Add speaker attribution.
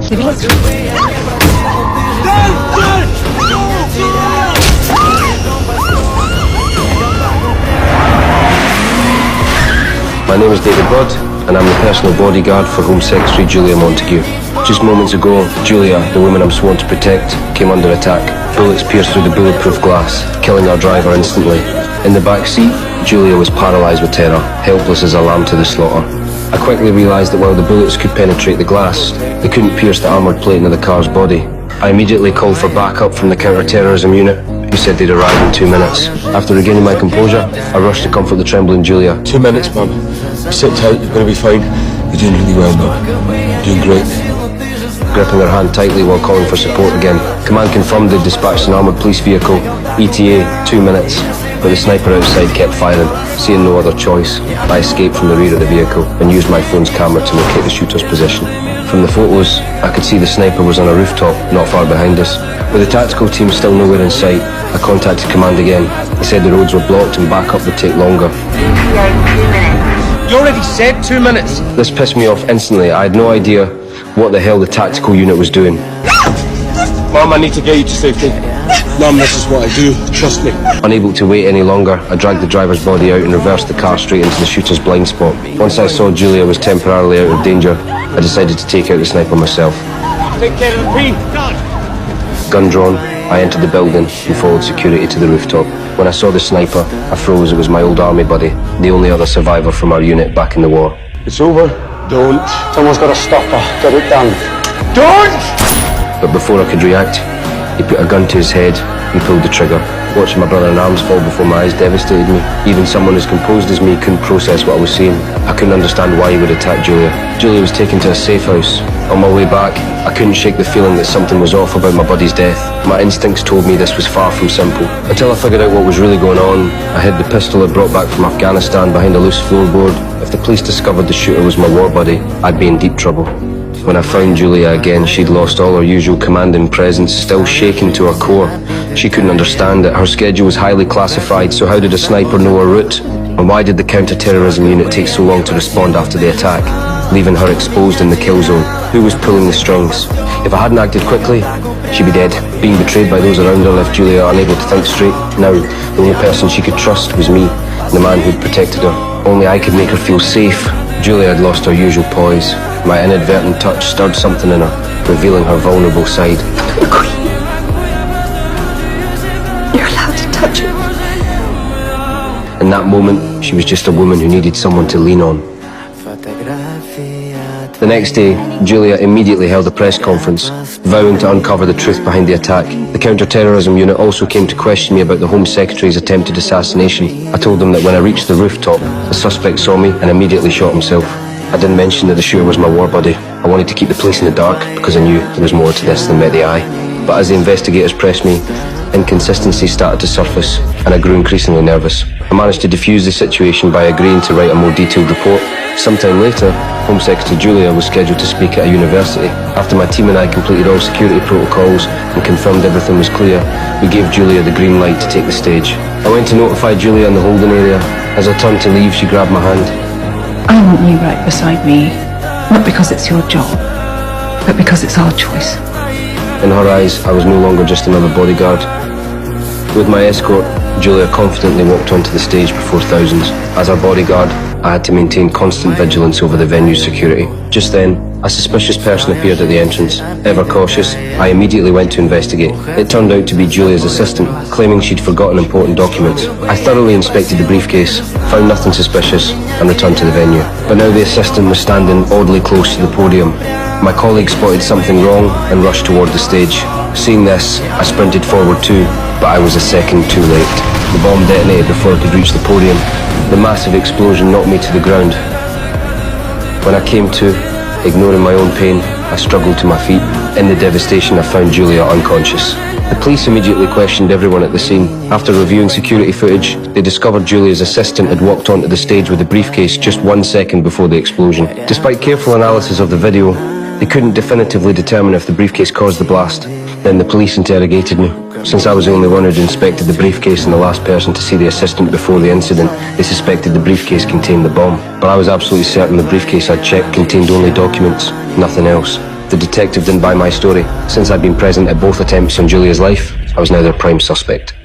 Speaker 1: My name is David Budd, and I'm the personal bodyguard for Home Secretary Julia Montague. Just moments ago, Julia, the woman I'm sworn to protect, came under attack. Bullets pierced through the bulletproof glass, killing our driver instantly. In the back seat, Julia was paralysed with terror, helpless as a lamb to the slaughter. I quickly realised that while the bullets could penetrate the glass, they couldn't pierce the armoured plate of the car's body. I immediately called for backup from the counter-terrorism unit, who said they'd arrive in 2 minutes. After regaining my composure, I rushed to comfort the trembling Julia.
Speaker 2: 2 minutes, Mum. Sit tight, you're going to be fine. You're doing really well, Mum. You're doing great.
Speaker 1: Gripping her hand tightly while calling for support again. Command confirmed they'd dispatched an armoured police vehicle. ETA, 2 minutes. But the sniper outside kept firing. Seeing no other choice, I escaped from the rear of the vehicle and used my phone's camera to locate the shooter's position. From the photos, I could see the sniper was on a rooftop not far behind us. With the tactical team still nowhere in sight, I contacted command again. They said the roads were blocked and backup would take longer.
Speaker 3: You already said 2 minutes.
Speaker 1: This pissed me off instantly. I had no idea what the hell the tactical unit was doing.
Speaker 2: Mum, I need to get you to safety. Mum, this is what I do. Trust me.
Speaker 1: Unable to wait any longer, I dragged the driver's body out and reversed the car straight into the shooter's blind spot. Once I saw Julia was temporarily out of danger, I decided to take out the sniper myself.
Speaker 2: Take care of the P.
Speaker 1: Gun drawn, I entered the building and followed security to the rooftop. When I saw the sniper, I froze. It was my old army buddy, the only other survivor from our unit back in the war.
Speaker 2: It's over. Don't. Someone's got to stop her. Get it done. Don't!
Speaker 1: But before I could react, he put a gun to his head and pulled the trigger. Watching my brother in arms fall before my eyes devastated me. Even someone as composed as me couldn't process what I was seeing. I couldn't understand why he would attack Julia. Julia was taken to a safe house. On my way back, I couldn't shake the feeling that something was off about my buddy's death. My instincts told me this was far from simple. Until I figured out what was really going on, I hid the pistol I'd brought back from Afghanistan behind a loose floorboard. If the police discovered the shooter was my war buddy, I'd be in deep trouble. When I found Julia again, she'd lost all her usual commanding presence, still shaken to her core. She couldn't understand it. Her schedule was highly classified, so how did a sniper know her route? And why did the counter-terrorism unit take so long to respond after the attack, leaving her exposed in the kill zone? Who was pulling the strings? If I hadn't acted quickly, she'd be dead. Being betrayed by those around her left Julia unable to think straight. Now, the only person she could trust was me, the man who'd protected her. Only I could make her feel safe. Julia had lost her usual poise. My inadvertent touch stirred something in her, revealing her vulnerable side.
Speaker 4: You're allowed to touch her.
Speaker 1: In that moment, she was just a woman who needed someone to lean on. The next day, Julia immediately held a press conference, vowing to uncover the truth behind the attack. The counter-terrorism unit also came to question me about the Home Secretary's attempted assassination. I told them that when I reached the rooftop, the suspect saw me and immediately shot himself. I didn't mention that the shooter was my war buddy. I wanted to keep the police in the dark because I knew there was more to this than met the eye. But as the investigators pressed me, inconsistencies started to surface and I grew increasingly nervous. I managed to defuse the situation by agreeing to write a more detailed report. Sometime later, Home Secretary Julia was scheduled to speak at a university. After my team and I completed all security protocols and confirmed everything was clear, we gave Julia the green light to take the stage. I went to notify Julia in the holding area. As I turned to leave, she grabbed my hand.
Speaker 4: I want you right beside me, not because it's your job, but because it's our choice.
Speaker 1: In her eyes, I was no longer just another bodyguard. With my escort, Julia confidently walked onto the stage before thousands. As our bodyguard, I had to maintain constant vigilance over the venue's security. Just then, a suspicious person appeared at the entrance. Ever cautious, I immediately went to investigate. It turned out to be Julia's assistant, claiming she'd forgotten important documents. I thoroughly inspected the briefcase, found nothing suspicious, and returned to the venue. But now the assistant was standing oddly close to the podium. My colleague spotted something wrong and rushed toward the stage. Seeing this, I sprinted forward too, but I was a second too late. The bomb detonated before I could reach the podium. The massive explosion knocked me to the ground. When I came to, ignoring my own pain, I struggled to my feet. In the devastation, I found Julia unconscious. The police immediately questioned everyone at the scene. After reviewing security footage, they discovered Julia's assistant had walked onto the stage with a briefcase just 1 second before the explosion. Despite careful analysis of the video, they couldn't definitively determine if the briefcase caused the blast. Then the police interrogated me. Since I was the only one who'd inspected the briefcase and the last person to see the assistant before the incident, they suspected the briefcase contained the bomb. But I was absolutely certain the briefcase I'd checked contained only documents, nothing else. The detective didn't buy my story. Since I'd been present at both attempts on Julia's life, I was now their prime suspect.